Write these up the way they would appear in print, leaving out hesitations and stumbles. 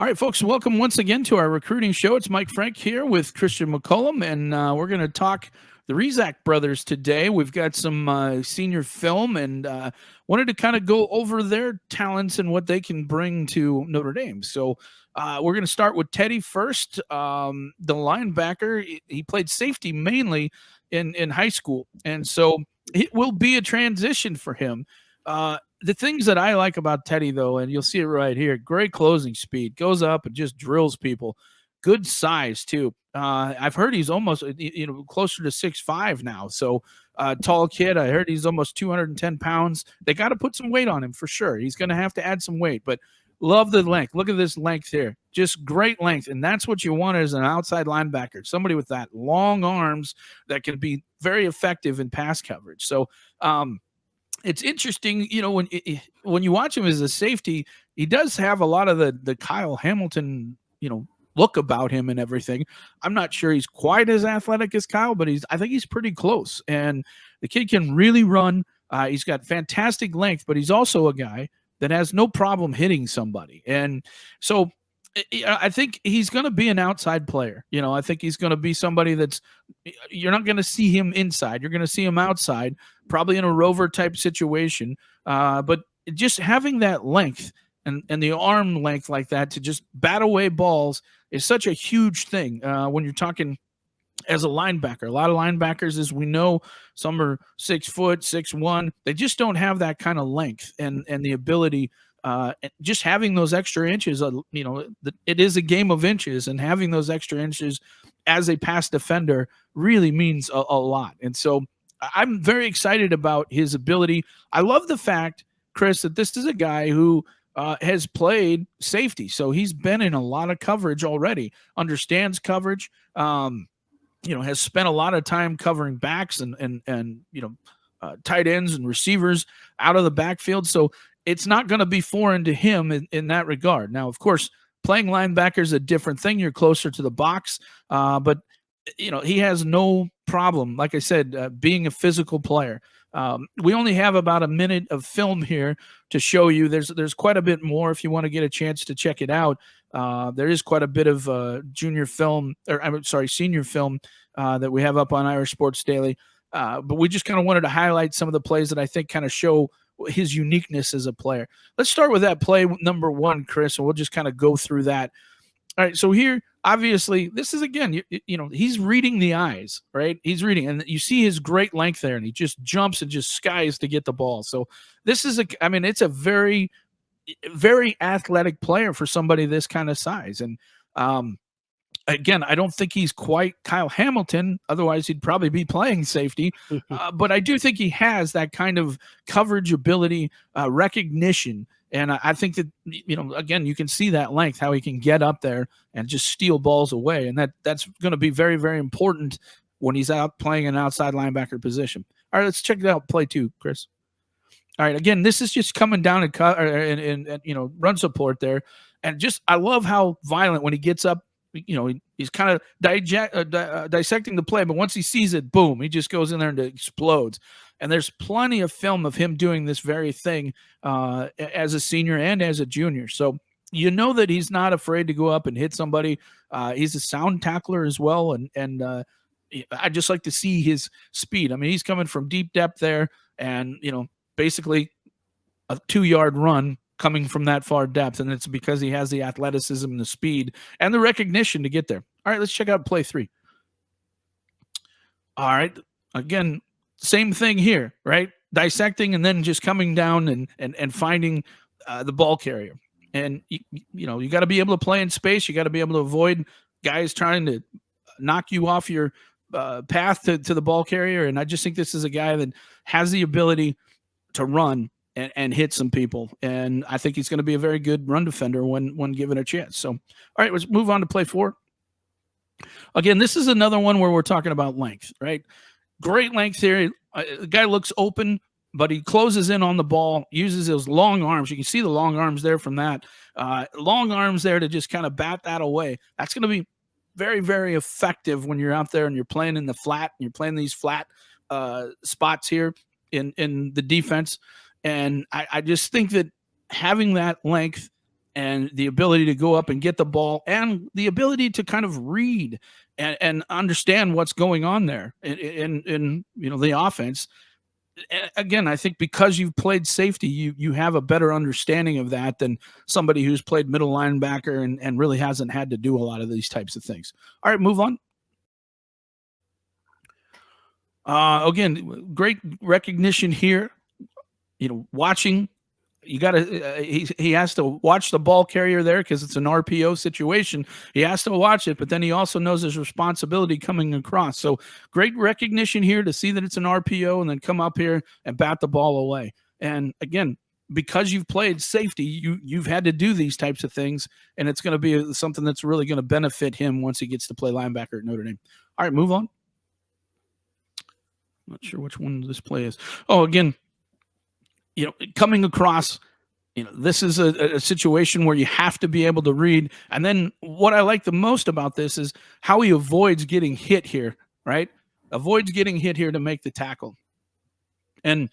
All right, folks, welcome once again to our recruiting show. It's Mike Frank here with Christian McCollum, and we're going to talk the Rezac brothers today. We've got some senior film and wanted to kind of go over their talents and what they can bring to Notre Dame. So we're going to start with Teddy first, the linebacker. He played safety mainly in high school, and so it will be a transition for him. The things that I like about Teddy, though, and you'll see it right here, great closing speed, goes up and just drills people. Good size, too. I've heard he's almost, closer to 6'5" now. So tall kid. I heard he's almost 210 pounds. They got to put some weight on him for sure. He's going to have to add some weight, but love the length. Look at this length here. Just great length. And that's what you want as an outside linebacker, somebody with that long arms that can be very effective in pass coverage. So, it's interesting, when you watch him as a safety, he does have a lot of the Kyle Hamilton, look about him and everything. I'm not sure he's quite as athletic as Kyle, but I think he's pretty close. And the kid can really run. He's got fantastic length, but he's also a guy that has no problem hitting somebody. And so I think he's going to be an outside player. I think he's going to be somebody you're not going to see him inside. You're going to see him outside, probably in a rover type situation. But just having that length and the arm length like that to just bat away balls is such a huge thing when you're talking as a linebacker. A lot of linebackers, as we know, some are 6 foot, 6'1". They just don't have that kind of length and the ability. Just having those extra inches, it is a game of inches, and having those extra inches as a pass defender really means a lot. And so I'm very excited about his ability. I love the fact, Chris, that this is a guy who has played safety. So he's been in a lot of coverage already, understands coverage, has spent a lot of time covering backs and tight ends and receivers out of the backfield. So it's not going to be foreign to him in that regard. Now, of course, playing linebacker is a different thing. You're closer to the box, but he has no problem, like I said, being a physical player. We only have about a minute of film here to show you. There's quite a bit more if you want to get a chance to check it out. There is quite a bit of senior film that we have up on Irish Sports Daily. But we just kind of wanted to highlight some of the plays that I think kind of show his uniqueness as a player. Let's start with that play number 1, Chris, and we'll just kind of go through that. All right, so here, obviously, this is, again, he's reading the eyes, right? He's reading, and you see his great length there, and he just jumps and just skies to get the ball. So this is it's a very, very athletic player for somebody this kind of size. And again, I don't think he's quite Kyle Hamilton. Otherwise, he'd probably be playing safety. But I do think he has that kind of coverage ability, recognition. And I think that, again, you can see that length, how he can get up there and just steal balls away. And that's going to be very, very important when he's out playing an outside linebacker position. All right, let's check it out. Play 2, Chris. All right, again, this is just coming down and run support there. And I love how violent when he gets up. He's kind of dissecting the play, but once he sees it, boom, he just goes in there and explodes. And there's plenty of film of him doing this very thing as a senior and as a junior. So that he's not afraid to go up and hit somebody. He's a sound tackler as well, and I just like to see his speed. I mean, he's coming from deep depth there, and basically a 2-yard run coming from that far depth, and it's because he has the athleticism and the speed and the recognition to get there. All right, let's check out play 3. All right, again, same thing here, right? Dissecting and then just coming down and finding the ball carrier. And you got to be able to play in space. You got to be able to avoid guys trying to knock you off your path to the ball carrier. And I just think this is a guy that has the ability to run and hit some people. And I think he's going to be a very good run defender when given a chance. So, all right, let's move on to play 4. Again, this is another one where we're talking about length, right? Great length here. The guy looks open, but he closes in on the ball, uses those long arms. You can see the long arms there from that. Long arms there to just kind of bat that away. That's going to be very, very effective when you're out there and you're playing in the flat, and you're playing these flat spots here in the defense. And I just think that having that length and the ability to go up and get the ball, and the ability to kind of read and understand what's going on there in the offense. Again, I think because you've played safety, you have a better understanding of that than somebody who's played middle linebacker and really hasn't had to do a lot of these types of things. All right, move on. Again, great recognition here. Watching. You got to. He has to watch the ball carrier there because it's an RPO situation. He has to watch it, but then he also knows his responsibility coming across. So great recognition here to see that it's an RPO and then come up here and bat the ball away. And again, because you've played safety, you've had to do these types of things, and it's going to be something that's really going to benefit him once he gets to play linebacker at Notre Dame. All right, move on. Not sure which one this play is. Oh, again, coming across, this is a situation where you have to be able to read. And then what I like the most about this is how he avoids getting hit here, right? Avoids getting hit here to make the tackle. And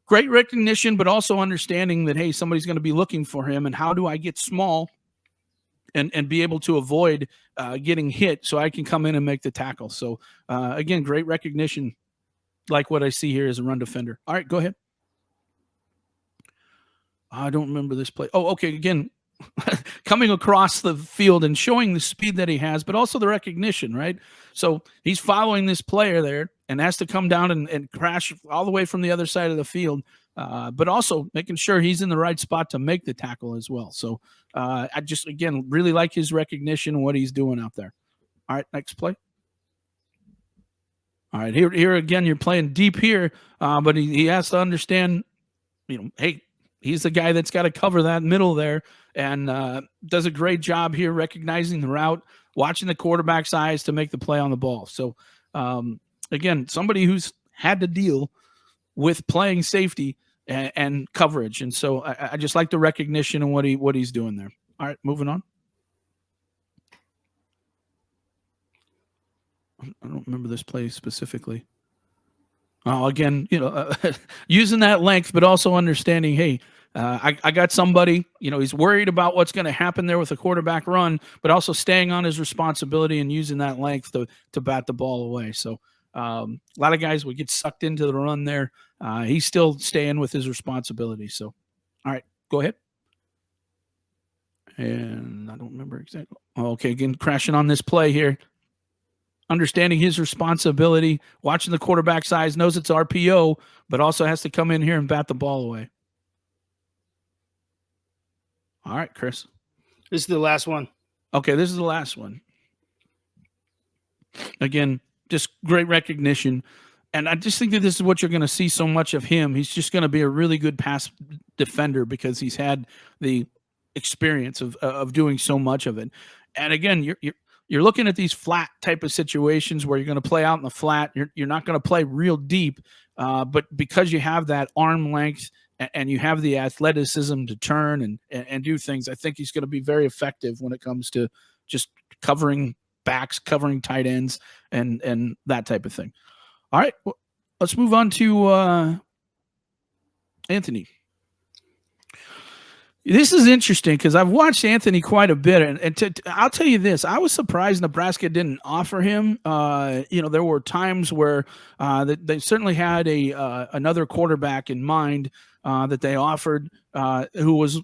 great recognition, but also understanding that, hey, somebody's going to be looking for him, and how do I get small and be able to avoid getting hit so I can come in and make the tackle. So, again, great recognition, like what I see here as a run defender. All right, go ahead. I don't remember this play. Oh, okay. Again, coming across the field and showing the speed that he has, but also the recognition, right? So he's following this player there and has to come down and crash all the way from the other side of the field, but also making sure he's in the right spot to make the tackle as well. So I just, again, really like his recognition and what he's doing out there. All right, next play. All right, here again, you're playing deep here, but he has to understand, hey, he's the guy that's got to cover that middle there, and does a great job here recognizing the route, watching the quarterback's eyes to make the play on the ball. So, again, somebody who's had to deal with playing safety and coverage, and so I just like the recognition and what he's doing there. All right, moving on. I don't remember this play specifically. Again, using that length, but also understanding, hey, I got somebody, he's worried about what's going to happen there with a quarterback run, but also staying on his responsibility and using that length to bat the ball away. So a lot of guys would get sucked into the run there. He's still staying with his responsibility. So, all right, go ahead. And I don't remember exactly. Okay, again, crashing on this play here. Understanding his responsibility, watching the quarterback's eyes, knows it's RPO, but also has to come in here and bat the ball away. All right, Chris. This is the last one. Okay, this is the last one. Again, just great recognition. And I just think that this is what you're going to see so much of him. He's just going to be a really good pass defender because he's had the experience of doing so much of it. And again, you're looking at these flat type of situations where you're going to play out in the flat. You're not going to play real deep, but because you have that arm length and you have the athleticism to turn and do things, I think he's going to be very effective when it comes to just covering backs, covering tight ends, and that type of thing. All right, well, let's move on to Anthony. This is interesting because I've watched Anthony quite a bit, and I'll tell you this: I was surprised Nebraska didn't offer him. There were times where they certainly had another quarterback in mind that they offered, who was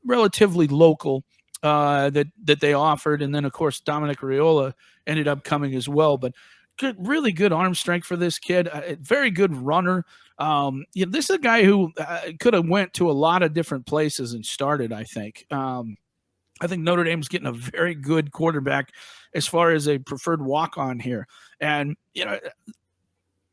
relatively local, that they offered, and then of course Dominic Raiola ended up coming as well. But really good arm strength for this kid. Very good runner. This is a guy who could have went to a lot of different places and started, I think. I think Notre Dame's getting a very good quarterback as far as a preferred walk-on here. And,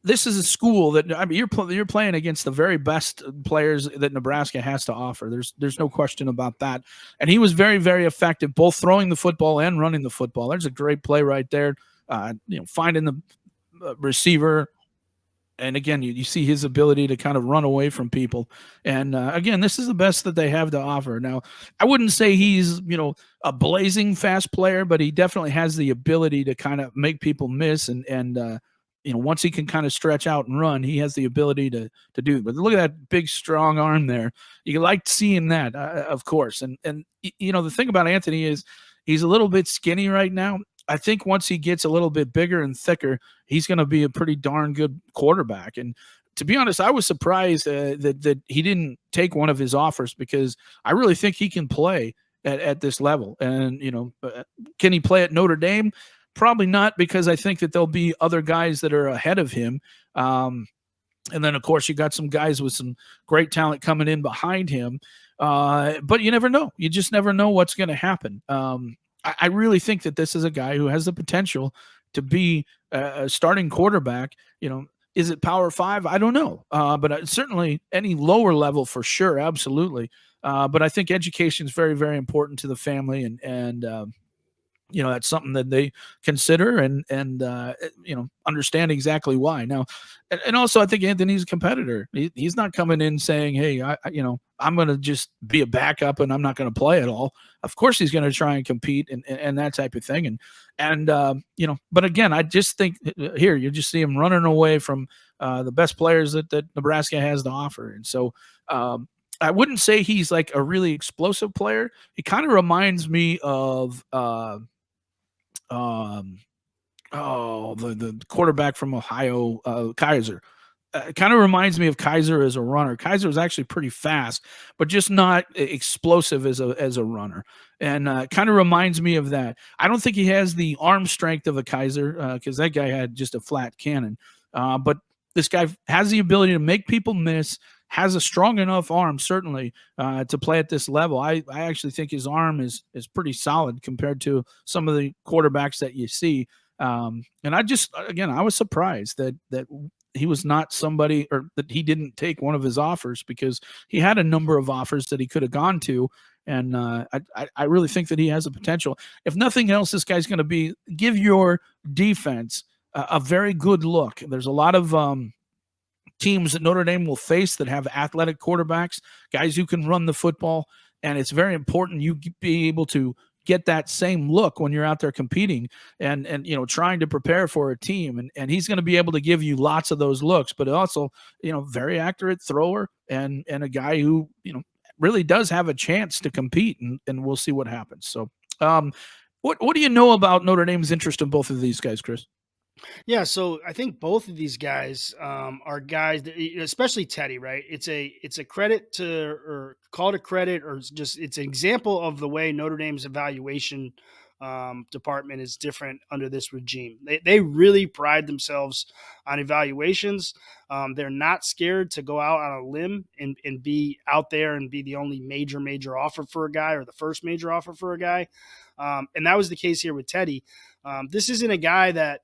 this is a school that, you're playing against the very best players that Nebraska has to offer. There's no question about that. And he was very, very effective, both throwing the football and running the football. There's a great play right there. Finding the receiver. And again, you see his ability to kind of run away from people. And again, this is the best that they have to offer. Now, I wouldn't say he's, a blazing fast player, but he definitely has the ability to kind of make people miss and once he can kind of stretch out and run, he has the ability to do it. But look at that big, strong arm there. You like seeing that, of course. And the thing about Anthony is he's a little bit skinny right now. I think once he gets a little bit bigger and thicker, he's going to be a pretty darn good quarterback. And to be honest, I was surprised that he didn't take one of his offers, because I really think he can play at this level. And, can he play at Notre Dame? Probably not, because I think that there'll be other guys that are ahead of him. And then, of course, you got some guys with some great talent coming in behind him. But you never know. You just never know what's going to happen. I really think that this is a guy who has the potential to be a starting quarterback. Is it Power 5? I don't know. But certainly any lower level for sure, absolutely. But I think education is very, very important to the family, and that's something that they consider, and understand exactly why. Now, and also I think Anthony's a competitor. He's not coming in saying, "Hey, I'm going to just be a backup and I'm not going to play at all." Of course, he's going to try and compete and that type of thing. And but again, I just think here you just see him running away from the best players that Nebraska has to offer. And so I wouldn't say he's like a really explosive player. He kind of reminds me of the quarterback from Ohio, Kaiser. Kind of reminds me of Kaiser as a runner. Kaiser was actually pretty fast, but just not explosive as a runner. And kind of reminds me of that. I don't think he has the arm strength of a Kaiser, because that guy had just a flat cannon. But this guy has the ability to make people miss, has a strong enough arm, certainly, to play at this level. I actually think his arm is pretty solid compared to some of the quarterbacks that you see. And I was surprised that he was not somebody, or that he didn't take one of his offers, because he had a number of offers that he could have gone to. And I really think that he has the potential. If nothing else, this guy's going to give your defense a very good look. There's a lot of teams that Notre Dame will face that have athletic quarterbacks, guys who can run the football, and it's very important you be able to get that same look when you're out there competing and trying to prepare for a team. And he's going to be able to give you lots of those looks, but also, very accurate thrower and a guy who, really does have a chance to compete, and we'll see what happens. So what do you know about Notre Dame's interest in both of these guys, Chris? Yeah, so I think both of these guys are guys, that, especially Teddy, right? It's a credit to, or call it a credit, or it's an example of the way Notre Dame's evaluation department is different under this regime. They really pride themselves on evaluations. They're not scared to go out on a limb and be out there and be the only major offer for a guy, or the first major offer for a guy. And that was the case here with Teddy. This isn't a guy that,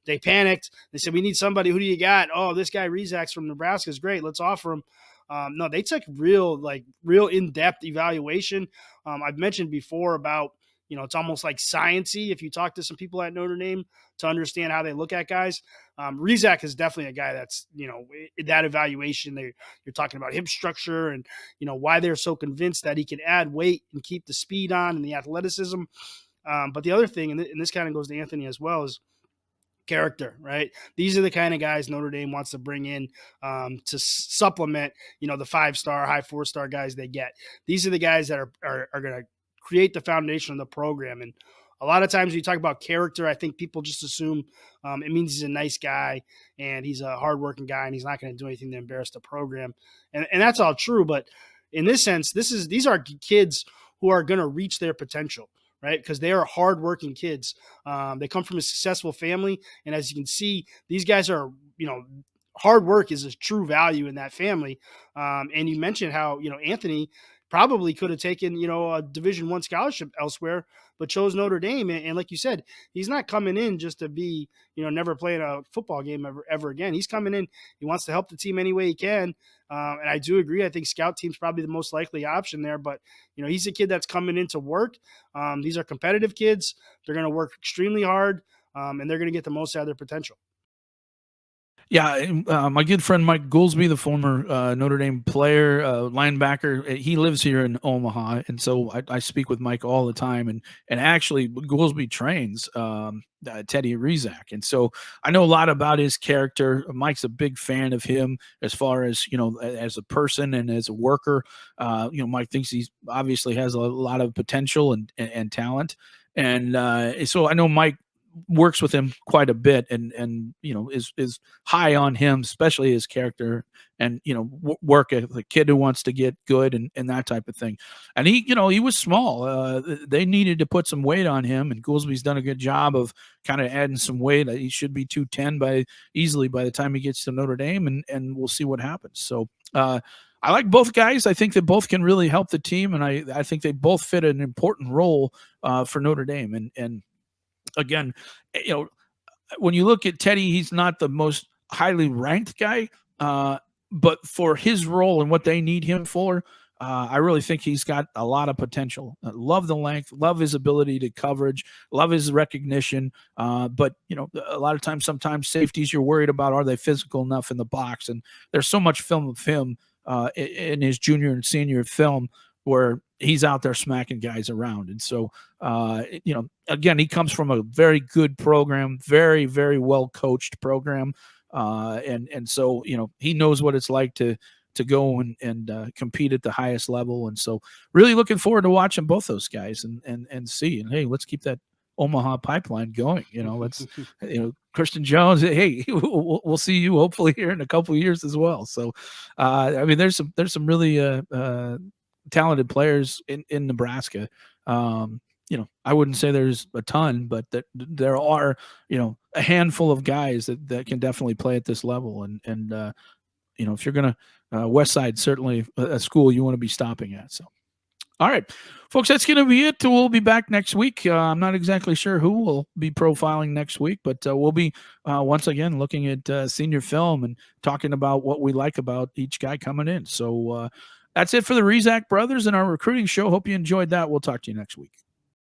they panicked. They said, we need somebody. Who do you got? Oh, this guy Rezac from Nebraska is great. Let's offer him. No, they took real in-depth evaluation. I've mentioned before about, it's almost like sciencey if you talk to some people at Notre Dame to understand how they look at guys. Rezac is definitely a guy that's, that evaluation, you're talking about hip structure and, why they're so convinced that he can add weight and keep the speed on and the athleticism. But the other thing, and this kind of goes to Anthony as well, is character, right? These are the kind of guys Notre Dame wants to bring in to supplement, the 5-star, high 4-star guys they get. These are the guys that are going to create the foundation of the program. And a lot of times when you talk about character, I think people just assume it means he's a nice guy and he's a hardworking guy and he's not going to do anything to embarrass the program. And that's all true. But in this sense, these are kids who are going to reach their potential, right? Because they are hardworking kids. They come from a successful family. And as you can see, these guys are, hard work is a true value in that family. And you mentioned how, Anthony probably could have taken, a Division I scholarship elsewhere, but chose Notre Dame. And like you said, he's not coming in just to be, never playing a football game ever again. He's coming in. He wants to help the team any way he can. And I do agree. I think scout team's probably the most likely option there, but he's a kid that's coming in to work. These are competitive kids. They're going to work extremely hard, and they're going to get the most out of their potential. Yeah, my good friend Mike Goolsby, the former Notre Dame player, linebacker, he lives here in Omaha, and so I speak with Mike all the time. And actually, Goolsby trains Teddy Rezac, and so I know a lot about his character. Mike's a big fan of him as far as as a person and as a worker. Mike thinks he's obviously has a lot of potential and talent, and so I know Mike works with him quite a bit and is high on him, especially his character and work as a kid who wants to get good and that type of thing. And he was small. They needed to put some weight on him, and Goolsby's done a good job of kind of adding some weight. He should be 210 easily by the time he gets to Notre Dame, and we'll see what happens. So I like both guys. I think they both can really help the team, and I think they both fit an important role for Notre Dame. And again, when you look at Teddy, he's not the most highly ranked guy, but for his role and what they need him for, I really think he's got a lot of potential. Love the length, love his ability to coverage, love his recognition. But a lot of times, sometimes safeties you're worried about, are they physical enough in the box? And there's so much film of him in his junior and senior film where he's out there smacking guys around. And so, again, he comes from a very good program, very, very well coached program. And so, he knows what it's like to go and compete at the highest level. And so really looking forward to watching both those guys and see, and hey, let's keep that Omaha pipeline going. Let's, Christian Jones, hey, we'll see you hopefully here in a couple of years as well. So, there's some really, talented players in Nebraska. I wouldn't say there's a ton, but there are, a handful of guys that can definitely play at this level. And if you're going to, West Side, certainly a school you want to be stopping at. So, all right, folks, that's going to be it. We'll be back next week. I'm not exactly sure who will be profiling next week, but we'll be once again looking at senior film and talking about what we like about each guy coming in. So that's it for the Rezac brothers and our recruiting show. Hope you enjoyed that. We'll talk to you next week.